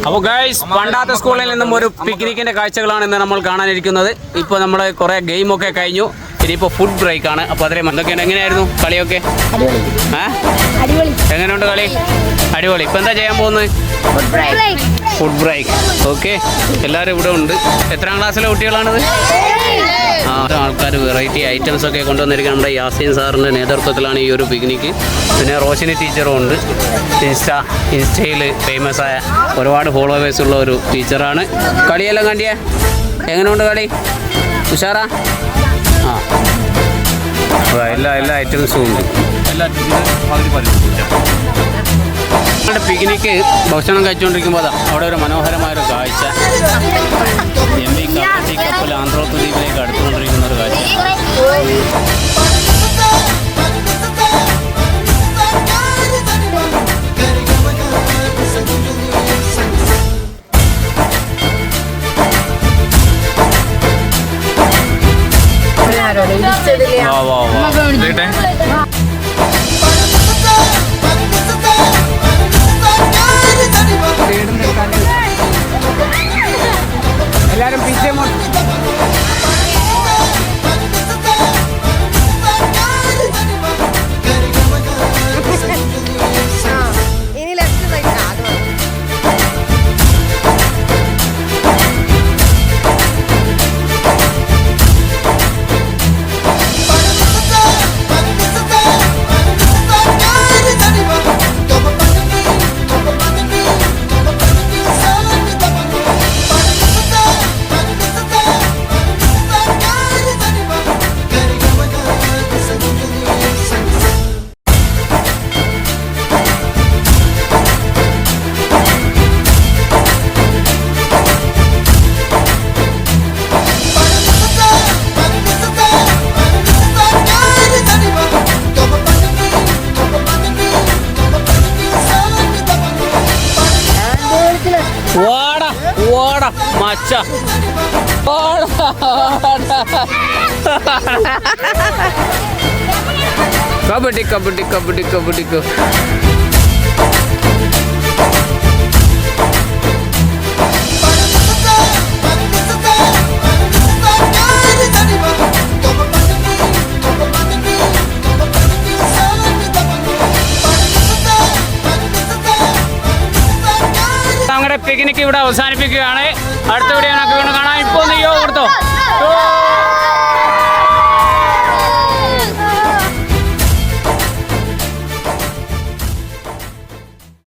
അപ്പോൾ ഗൈസ്, പണ്ടാത്ത സ്കൂളിൽ നിന്നും ഒരു പിക്നിക്കിന്റെ കാഴ്ചകളാണ് ഇന്ന് നമ്മൾ കാണാനിരിക്കുന്നത്. ഇപ്പോൾ നമ്മൾ കുറേ ഗെയിമൊക്കെ കഴിഞ്ഞു. ഇനിയിപ്പോൾ ഫുഡ് ബ്രേക്ക് ആണ്. അപ്പോൾ അതിലെ എന്തൊക്കെയാണ്, എങ്ങനെയായിരുന്നു കളിയൊക്കെ? എങ്ങനെയുണ്ട് കളി? അടിപൊളി. ഇപ്പം എന്താ ചെയ്യാൻ പോകുന്നത്? Food break. ഓക്കെ, എല്ലാവരും ഇവിടെ ഉണ്ട്. എത്രാം ക്ലാസ്സിലെ കുട്ടികളാണിത്? ആൾക്കാർ വെറൈറ്റി ഐറ്റംസ് ഒക്കെ കൊണ്ടുവന്നിരിക്കുക. നമ്മുടെ യാസീൻ സാറിൻ്റെ നേതൃത്വത്തിലാണ് ഈ ഒരു പിക്നിക്ക്. പിന്നെ റോഷിനി ടീച്ചറും ഉണ്ട്. ഇൻസ്റ്റയിൽ ഫേമസ് ആയ ഒരുപാട് ഫോളോവേഴ്സ് ഉള്ള ഒരു ടീച്ചറാണ്. കളിയെല്ലാം കണ്ടിയേ? എങ്ങനെയുണ്ട് കളി? ഉഷാറാ? എല്ലാ ഐറ്റംസും ഉണ്ട്. ഞങ്ങളുടെ പിക്നിക്ക് ഭക്ഷണം കഴിച്ചുകൊണ്ടിരിക്കുമ്പോൾ അവിടെ ഒരു മനോഹരമായൊരു കാഴ്ച. MV കപ്പൽ ആന്ധ്രോത്ത് ദ്വീപിലേക്ക് അടുത്തുകൊണ്ടിരിക്കുന്ന ഒരു കാഴ്ച. എല്ലാരും പീച്ചേ ഇനി ലെഫ്റ്റ് സൈഡ്. ഓടാ മച്ച, കബഡി കബഡി കബഡി കബഡി. ഞങ്ങളുടെ പിക്നിക്ക് ഇവിടെ അവസാനിപ്പിക്കുകയാണ്. അടുത്ത വീഡിയോ നമുക്ക് വീണ്ടും കാണാം. ഇപ്പോൾ നീയോ കൊടുത്തോ.